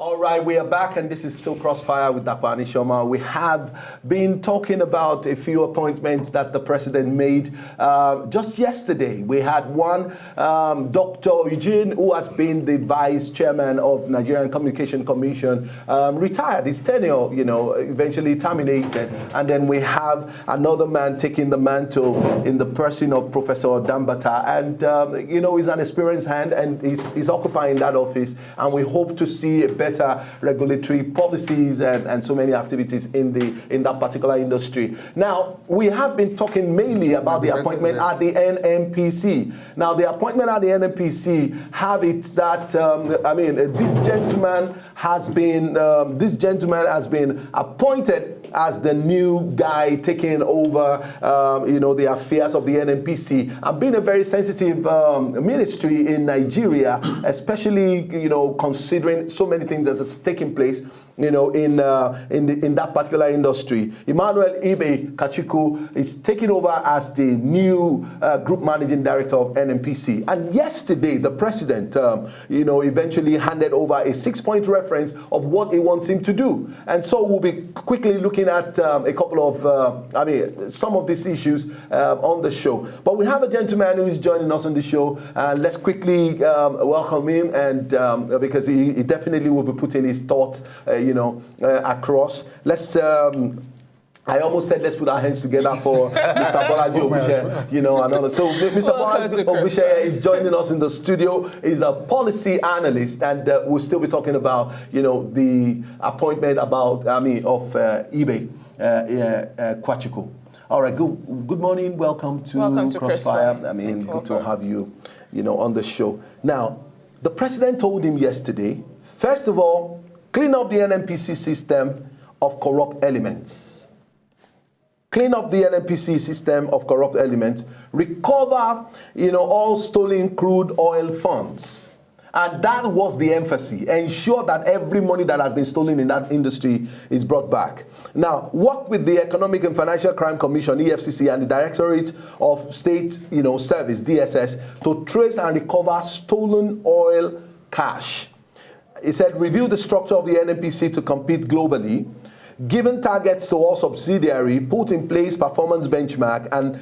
All right, we are back, and this is still Crossfire with Dr. Anishoma. We have been talking about a few appointments that the president made just yesterday. We had one, Dr. Eugene, who has been the vice chairman of Nigerian Communication Commission, retired. His tenure, eventually terminated. And then we have another man taking the mantle in the person of Professor Dambata. And, he's an experienced hand, and he's occupying that office. And we hope to see a better regulatory policies and so many activities in that particular industry. Now, we have been talking mainly about the appointment at the NNPC. Now, the appointment at the NNPC have it that this gentleman has been appointed as the new guy taking over, the affairs of the NNPC, and being a very sensitive ministry in Nigeria, especially, considering so many things that is taking place, in that particular industry. Emmanuel KACHIKWU is taking over as the new group managing director of NNPC. And yesterday, the president, eventually handed over a 6-point reference of what he wants him to do. And so we'll be quickly looking at a couple of, some of these issues on the show. But we have a gentleman who is joining us on the show. Let's quickly welcome him, and because he definitely will be putting his thoughts, across. Let's. I almost said let's put our hands together for Mr. Bolaji Ogunseye, So Mr. Bolaji Ogunseye is joining us in the studio. He's a policy analyst, and we'll still be talking about, the appointment of eBay, KACHIKWU. All right, good morning. Welcome to Crossfire. Good to have you, on the show. Now, the president told him yesterday, first of all, clean up the NNPC system of corrupt elements. Clean up the NNPC system of corrupt elements. Recover, all stolen crude oil funds. And that was the emphasis. Ensure that every money that has been stolen in that industry is brought back. Now, work with the Economic and Financial Crime Commission, EFCC, and the Directorate of State, Service, DSS, to trace and recover stolen oil cash. He said, review the structure of the NNPC to compete globally, given targets to all subsidiaries, put in place performance benchmark, and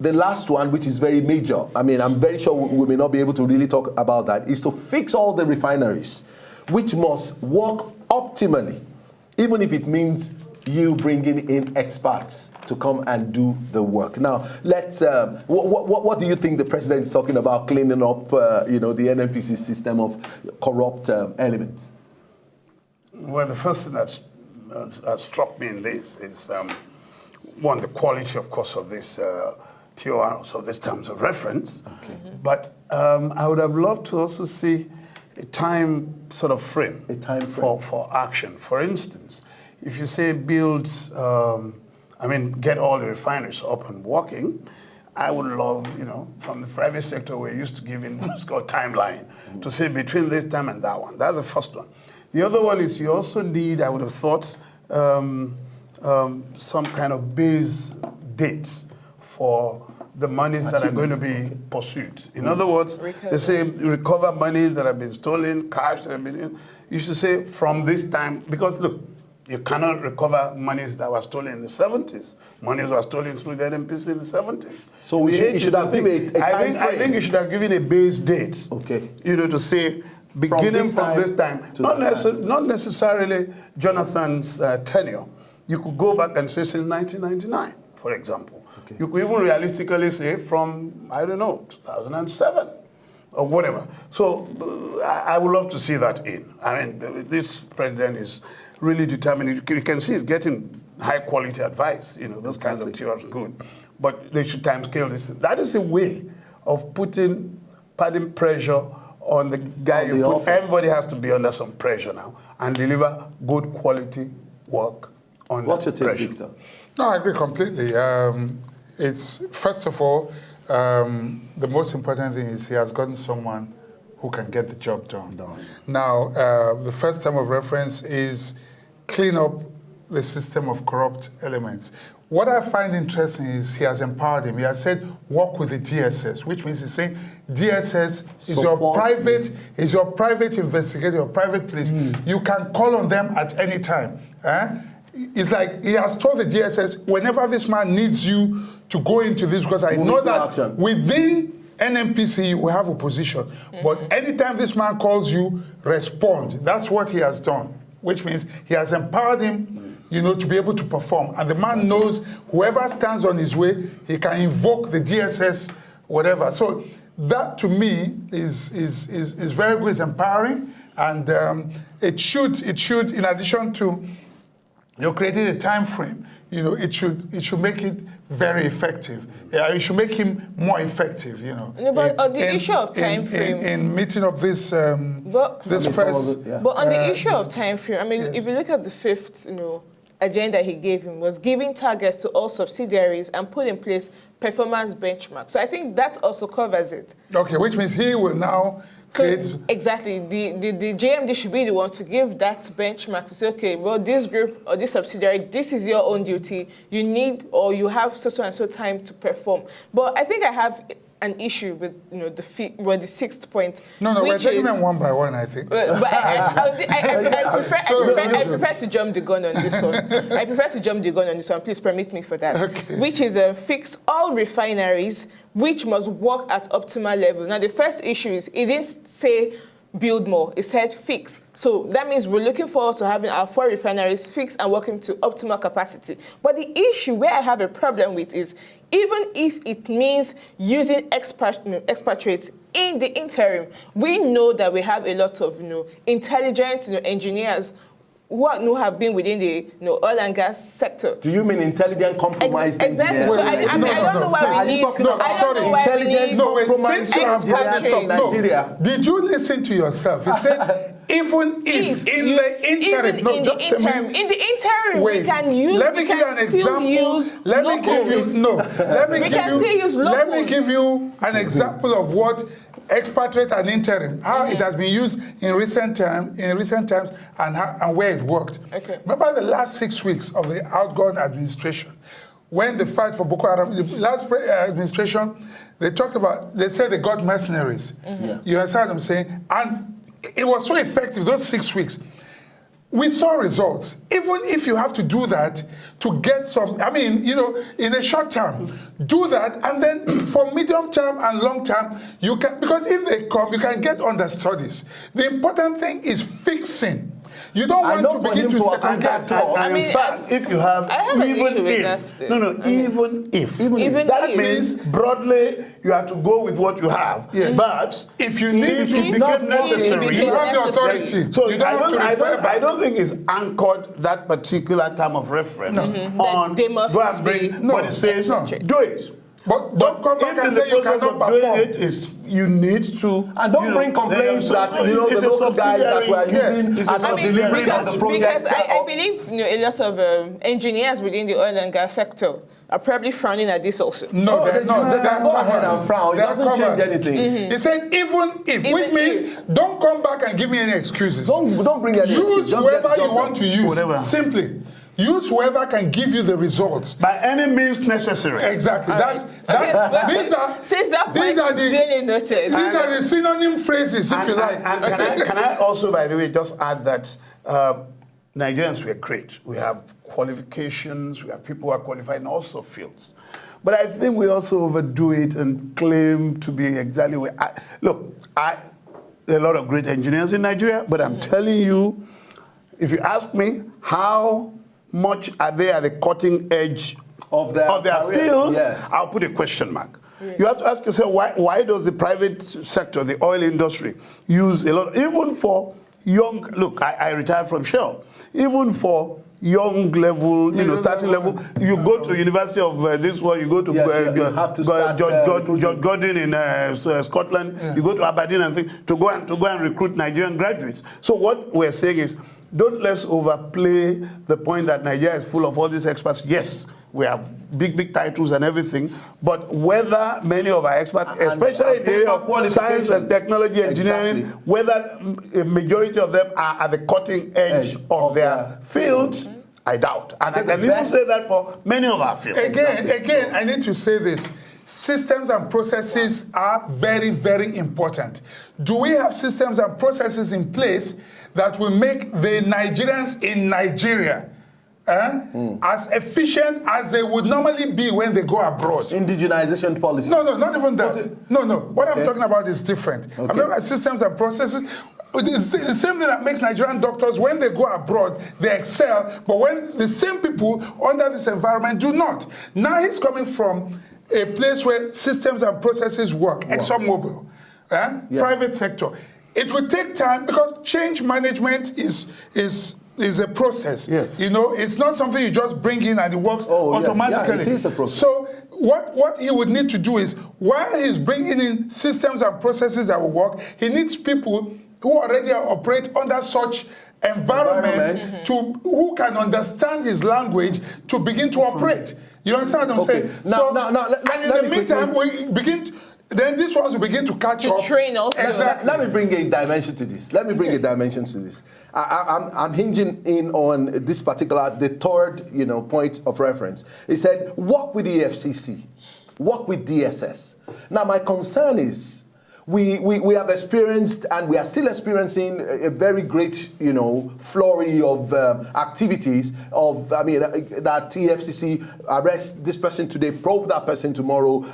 the last one, which is very major, I'm very sure we may not be able to really talk about that, is to fix all the refineries, which must work optimally, even if it means you bringing in experts to come and do the work. Now, let's. What do you think the president is talking about cleaning up, the NNPC system of corrupt elements? Well, the first thing that struck me in this is one, the quality, of course, of this TORs, of these terms of reference. Okay. But I would have loved to also see a time sort of frame. A time frame for action. For instance, if you say build, get all the refineries up and working, I would love, from the private sector, we're used to giving what's called timeline, to say between this time and that one. That's the first one. The other one is you also need, I would have thought, some kind of base dates for the monies that are going to be pursued. In other words, they say recover monies that have been stolen, cash that have been, you should say from this time, because look, you cannot recover monies that were stolen in the 70s. Monies were stolen through the NNPC in the 70s. So you should have given a time frame. I think you should have given a base date. Okay. To say beginning from this time. Not necessarily Jonathan's tenure. You could go back and say since 1999, for example. Okay. You could even realistically say from, 2007 or whatever. So I would love to see that in. This president is really determined. You can see he's getting high quality advice. Those kinds of theories are good. But they should time scale this. That is a way of putting pressure on the guy. Everybody has to be under some pressure now and deliver good quality work on What's your take, Victor? No, I agree completely. It's first of all, the most important thing is he has gotten someone who can get the job done. Now, the first term of reference is clean up the system of corrupt elements. what I find interesting is he has empowered him. He has said, work with the DSS, which means he's saying DSS is your private investigator, your private police. You can call on them at any time. It's like he has told the DSS, whenever this man needs you to go into this, because I know that within NNPC we have opposition, but anytime this man calls you, respond. That's what he has done, which means he has empowered him, to be able to perform. And the man knows whoever stands on his way, he can invoke the DSS, whatever. So that to me is very good, it's empowering, and it should, in addition to creating a time frame, it should make it very effective. It should make him more effective, But on the issue of time frame, in meeting up this first. But on the issue of time frame, I mean, if you look at the fifth, agenda he gave him was giving targets to all subsidiaries and put in place performance benchmarks. So I think that also covers it. Okay, which means he will now create... So exactly. The JMD should be the one to give that benchmark to say, okay, well, this group or this subsidiary, this is your own duty. You need or you have so and so time to perform. But I think I have an issue with the sixth point. No, we're taking them one by one, I think. But I prefer to jump the gun on this one. I prefer to jump the gun on this one. Please permit me for that. Okay. Which is fix all refineries which must work at optimal level. Now, the first issue is it didn't say build more. It said fix. So that means we're looking forward to having our 4 refineries fixed and working to optimal capacity. But the issue where I have a problem with is even if it means using expatriates in the interim, we know that we have a lot of intelligent engineers who have been within the oil and gas sector. Do you mean intelligent compromised exactly. engineers? So I don't know why we need. Intelligent compromised engineers from Nigeria. Did you listen to yourself? He said, even if in the interim, in the interim, wait, we can use. Let me give you an example. Let me give you an example of what expatriate and interim, how it has been used in recent times, and where it worked. Okay. Remember the last 6 weeks of the outgone administration, when the fight for Boko Haram, the last administration, they said they got mercenaries. You understand what I'm saying? And it was so effective, those 6 weeks. We saw results. Even if you have to do that to get some, in a short term, do that, and then for medium term and long term, you can, because if they come, you can get understudies. The important thing is fixing. You don't want to begin to second guess. And in fact, if you have, even if, that means broadly you have to go with what you have. Yeah. But if you need to become necessary, you have the authority. So you I don't think it's anchored that particular term of reference on they must go and bring, but it says do it. But don't come back and say you cannot perform. It is you need to, and don't bring complaints that the local guys that were using as a delivery of the project. Because I believe a lot of engineers within the oil and gas sector are probably frowning at this also. No, they're not. They're go ahead and frown. It doesn't change anything. He said even if, which means don't come back and give me any excuses. Don't bring any excuses. Use whoever you want to use. Simply. Use whoever can give you the results. By any means necessary. Exactly. These are the synonym phrases, if you like. Can I also, by the way, just add that Nigerians were great. We have qualifications, we have people who are qualified in all sorts of fields. But I think we also overdo it and claim to be exactly where... there are a lot of great engineers in Nigeria, but I'm telling you, if you ask me how much are they at the cutting edge of their fields, I'll put a question mark. You have to ask yourself, why does the private sector, the oil industry, use a lot, even for young, look, I retired from Shell, even for young level, starting level, you go to University of this one, you go to George Gordon in Scotland, you go to Aberdeen and things, to go and recruit Nigerian graduates. So what we're saying is, don't let's overplay the point that Nigeria is full of all these experts. Yes, we have big titles and everything, but whether many of our experts, especially in the area of science and technology, engineering, whether a majority of them are at the cutting edge of their fields, I doubt. And I think the can even best- say that for many of our fields. Again, I need to say this. Systems and processes are very, very important. Do we have systems and processes in place that will make the Nigerians in Nigeria as efficient as they would normally be when they go abroad? Indigenization policy. No, not even that. No. What I'm talking about is different. I'm talking about systems and processes. The same thing that makes Nigerian doctors, when they go abroad, they excel, but when the same people under this environment do not. Now he's coming from a place where systems and processes work, ExxonMobil, private sector. It will take time because change management is a process. Yes. You know, it's not something you just bring in and it works automatically. Yes. Yeah, it is a process. So what he would need to do is, while he's bringing in systems and processes that will work, he needs people who already operate under such environment who can understand his language to begin to operate. You understand what I'm saying? And in the meantime, we begin. Then these ones will begin to catch up. Train us. Exactly. Let me bring a dimension to this. I'm hinging in on this particular, the third, point of reference. He said, work with the FCC, work with DSS. Now, my concern is, we have experienced and we are still experiencing a very great, flurry of activities of, that TFCC arrest this person today, probe that person tomorrow.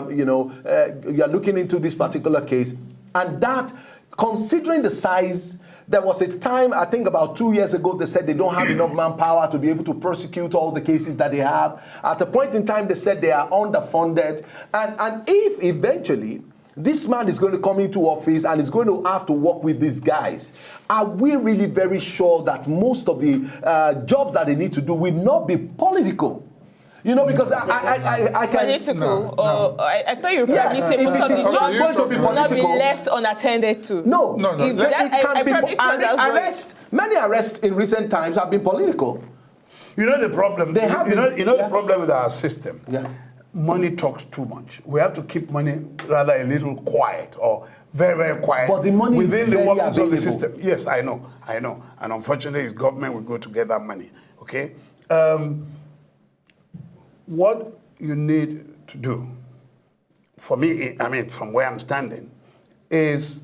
You are looking into this particular case, and that, considering the size. There was a time, I think about 2 years ago, they said they don't have enough manpower to be able to prosecute all the cases that they have. At a point in time, they said they are underfunded. And if eventually this man is going to come into office and is going to have to work with these guys, are we really very sure that most of the jobs that they need to do will not be political? Because I can... Political? I thought you were probably saying most of the jobs will not be left unattended to. No. Many arrests in recent times have been political. You know the problem. They have the problem with our system. Yeah. Money talks too much. We have to keep money rather a little quiet or very, very quiet. But the money within is the very workings of the available. system. Yes, I know. And unfortunately, it's government will go to get that money. Okay. What you need to do, for me, from where I'm standing, is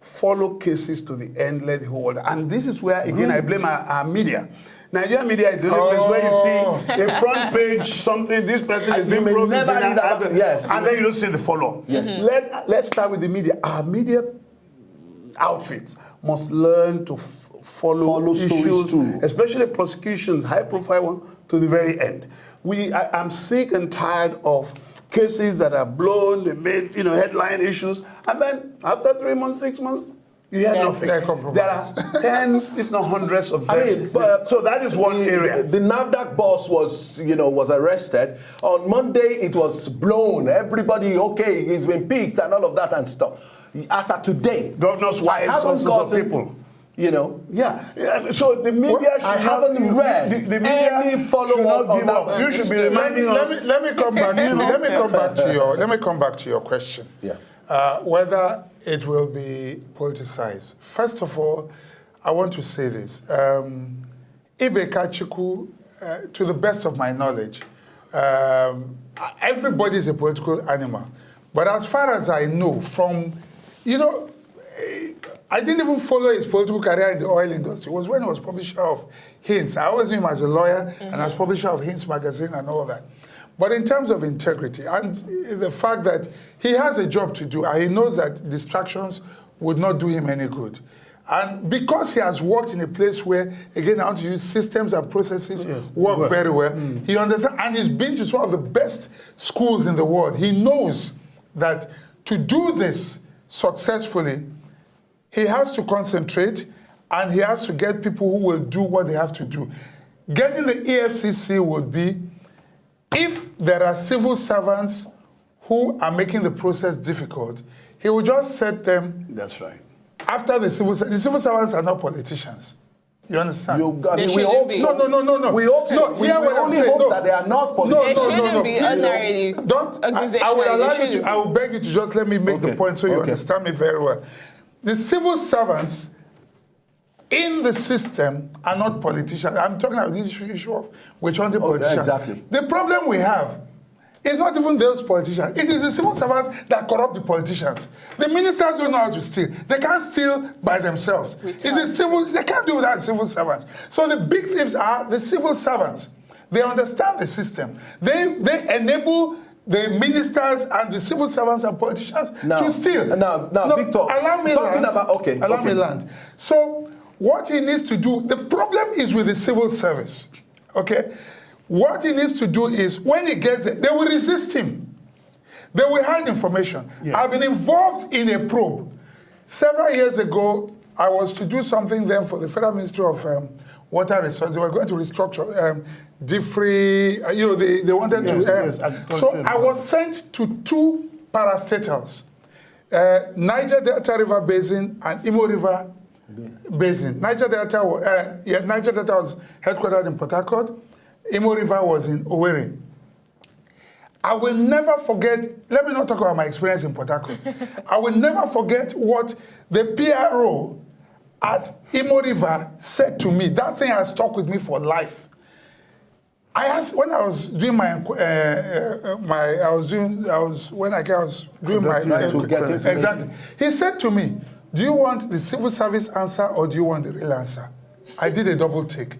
follow cases to the end, let the whole world. And this is where, again, I blame our media. Nigerian media is the only place where you see a front page, something, this person is being probed, yes. and then you don't see the follow-up. Yes. Let's start with the media. Our media outfits must learn to follow stories issues, too. especially prosecutions, high-profile ones, to the very end. I'm sick and tired of cases that are blown, they made headline issues, and then after 3 months, 6 months, you hear nothing. There are tens, if not hundreds of them. So that is one area. The NAFDAC boss was arrested. On Monday, it was blown. Everybody, he's been picked and all of that and stuff. As of today, Governor's wives, also people. Yeah. So the media should I haven't read the media any follow-up on that. You should be reminding us. Let me come back to your question. Yeah. Whether it will be politicized. First of all, I want to say this. KACHIKWU, to the best of my knowledge, everybody is a political animal. But as far as I know, I didn't even follow his political career in the oil industry. It was when he was publisher of Hints. I always knew him as a lawyer and as publisher of Hints magazine and all that. But in terms of integrity and the fact that he has a job to do and he knows that distractions would not do him any good. And because he has worked in a place where, again, I want to use systems and processes work very well, he understands, and he's been to some of the best schools in the world. He knows that to do this successfully, he has to concentrate and he has to get people who will do what they have to do. Getting the EFCC would be if there are civil servants who are making the process difficult, he will just set them. That's right. After the civil servants are not politicians. You understand? We hope so. No. We hope so. No, hear what I'm saying. That they are not politicians. They shouldn't be ordinarily. I will allow you to. I will beg you to just let me make the point so you understand me very well. The civil servants, in the system are not politicians. I'm talking about this issue of which one the politicians. Exactly. The problem we have is not even those politicians. It is the civil servants that corrupt the politicians. The ministers don't know how to steal. They can't steal by themselves. It's the civil. They can't do without civil servants. So the big thieves are the civil servants. They understand the system. They enable the ministers and the civil servants and politicians to steal. Now, Victor, allow me land. Allow me land. So what he needs to do, the problem is with the civil service, okay? What he needs to do is, when he gets there, they will resist him. They will hide information. Yes. I've been involved in a probe. Several years ago, I was to do something then for the Federal Ministry of Water Resources. They were going to restructure they wanted to. So I was sent to 2 parastatals, Niger Delta River Basin and Imo River Basin. Niger Delta was headquartered in Port Harcourt. Imo River was in Owerri. I will never forget, let me not talk about my experience in Port Harcourt. I will never forget what the PRO at Imo River said to me. That thing has stuck with me for life. I asked, when I was doing my, exactly. He said to me, do you want the civil service answer or do you want the real answer? I did a double take.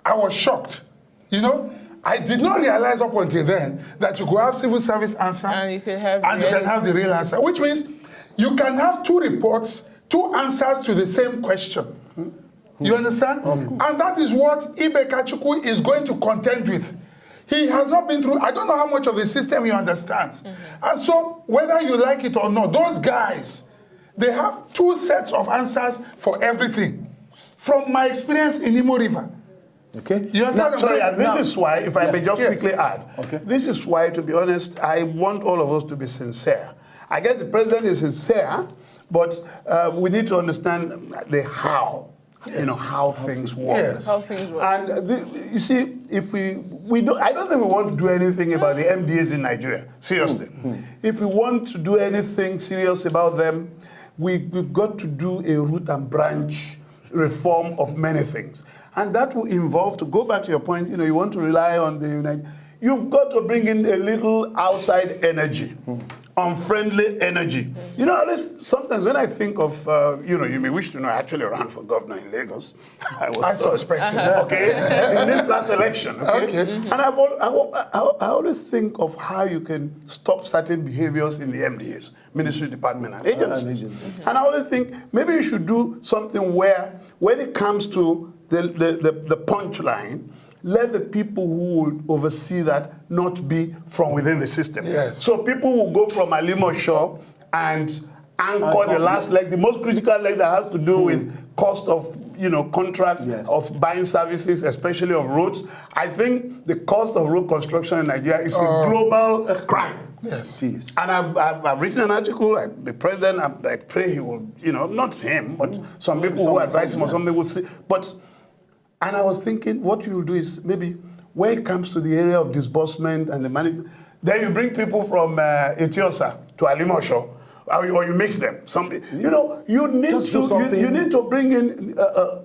I was shocked. You know, I did not realize up until then that you could have civil service answer and you can have the real answer, which means you can have 2 reports, 2 answers to the same question. You understand? And that is what KACHIKWU is going to contend with. He has not been through, I don't know how much of the system he understands. And so, whether you like it or not, those guys, they have 2 sets of answers for everything. From my experience in Imo River. Okay. You understand? And this is why, if I may just quickly add, this is why, to be honest, I want all of us to be sincere. I guess the president is sincere, but we need to understand the how. You know, how things work. Yes. How things work. And you see, if we don't, I don't think we want to do anything about the MDAs in Nigeria, seriously. If we want to do anything serious about them, we've got to do a root and branch reform of many things. And that will involve, to go back to your point, you know, you want to rely on the United, you've got to bring in a little outside energy. Unfriendly energy. You know, sometimes when I think of, you know, you may wish to know, I actually ran for governor in Lagos. I suspected. Okay, in this last election. Okay. And I always think of how you can stop certain behaviors in the MDAs, Ministry, Department, and agencies. And I always think maybe you should do something where, when it comes to the punchline, let the people who will oversee that not be from within the system. Yes. So people will go from Alimosho and anchor the last leg, the most critical leg that has to do with cost of, you know, contracts, of buying services, especially of roads. I think the cost of road construction in Nigeria is a global crime. Yes. And I've written an article, the president, I pray he will, you know, not him, but some people who advise him or something will say, and I was thinking, what you will do is maybe when it comes to the area of disbursement and the management, then you bring people from Etiosa to Alimosho, or you mix them. You know, you need to bring in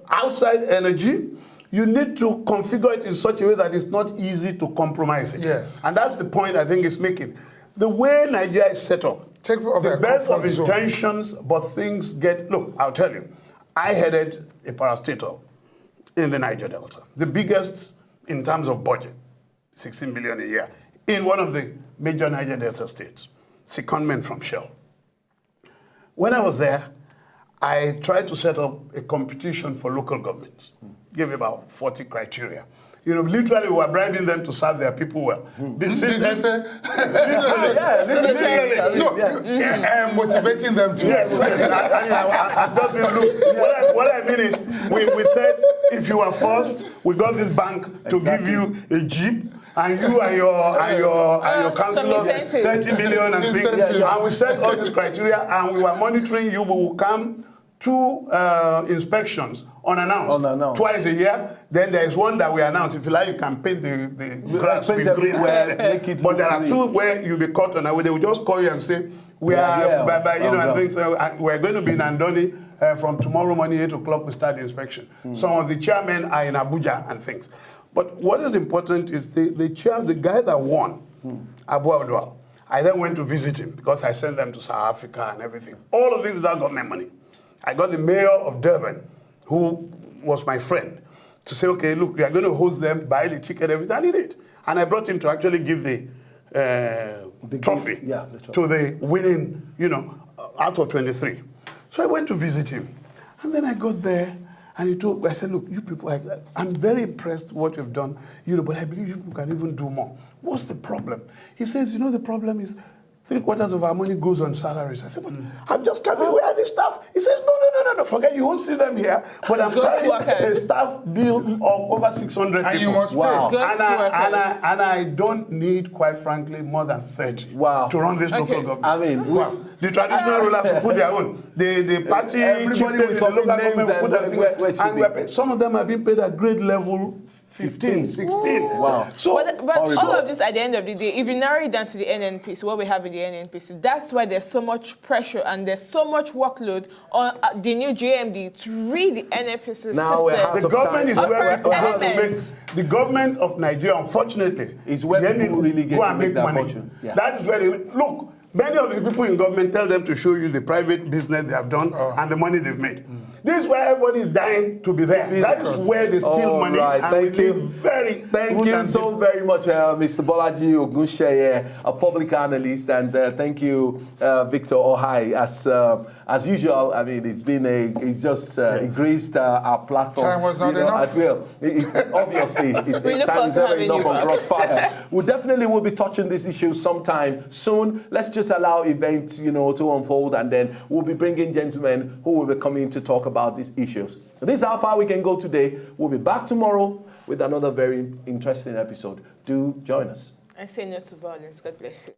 outside energy. You need to configure it in such a way that it's not easy to compromise it. Yes. And that's the point I think it's making. The way Nigeria is set up, the best of intentions, but things get, look, I'll tell you, I headed a parastatal in the Niger Delta, the biggest in terms of budget, 16 billion a year, in one of the major Niger Delta states, secondment from Shell. When I was there, I tried to set up a competition for local governments, gave about 40 criteria. You know, literally, we were bribing them to serve their people well. Motivating them to. Yes. What I mean is, we said, if you are first, we got this bank to give you a jeep, and you and your councillors 30 million and things. And we set all these criteria, and we were monitoring you. We will come 2 inspections unannounced. Twice a year. Then there is one that we announce. If you like, you can paint the grass with green. But there are 2 where you'll be caught on. They will just call you and say, We Yeah, are, yeah. you know, I think so. We're going to be in Andoni from tomorrow morning, 8 o'clock, we start the inspection. Some of the chairmen are in Abuja and things. But what is important is the guy that won, Abu Odwal, I then went to visit him because I sent them to South Africa and everything. All of this without government money. I got the mayor of Durban, who was my friend, to say, okay, look, we are going to host them, buy the ticket, everything. And he did. And I brought him to actually give the trophy to the winning, you know, out of 23. So I went to visit him. And then I got there, and I said, look, you people, I'm very impressed with what you've done, you know, but I believe you people can even do more. What's the problem? He says, you know, the problem is 3/4 of our money goes on salaries. I said, but I'm just coming, where are the staff? He says, no, forget, you won't see them here, but I'm carrying a staff bill of over 600 and people. you must pay. And I don't need, quite frankly, more than 30 to run this local government. I mean, the traditional rulers will put their own. The party chieftains, the local government will put their thing. And some of them are being paid at grade level 15, 16. Wow. So, but all of this, at the end of the day, if you narrow it down to the NNPC, what we have in the NNPC, that's why there's so much pressure and there's so much workload on the new JMD to read the NNPC system. The government is where we have to make. The government of Nigeria, unfortunately, is where people really get to make their fortune. Yeah. That is where they look. Many of the people in government tell them to show you the private business they have done and the money they've made. This is where everybody is dying to be there. That is where they steal money. Right. And Thank you so very much, Mr. Bolaji Ogunseye, a public analyst, and thank you, Victor Okhai. As usual, I mean, it's just it graced our platform. Time was not enough. At will. Obviously, time is never enough on CROSSFIRE. We definitely will be touching this issue sometime soon. Let's just allow events, you know, to unfold, and then we'll be bringing gentlemen who will be coming to talk about these issues. This is how far we can go today. We'll be back tomorrow with another very interesting episode. Do join us. I say no to violence. God bless you.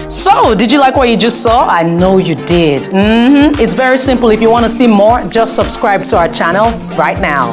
So, did you like what you just saw? I know you did. It's very simple. If you want to see more, just subscribe to our channel right now.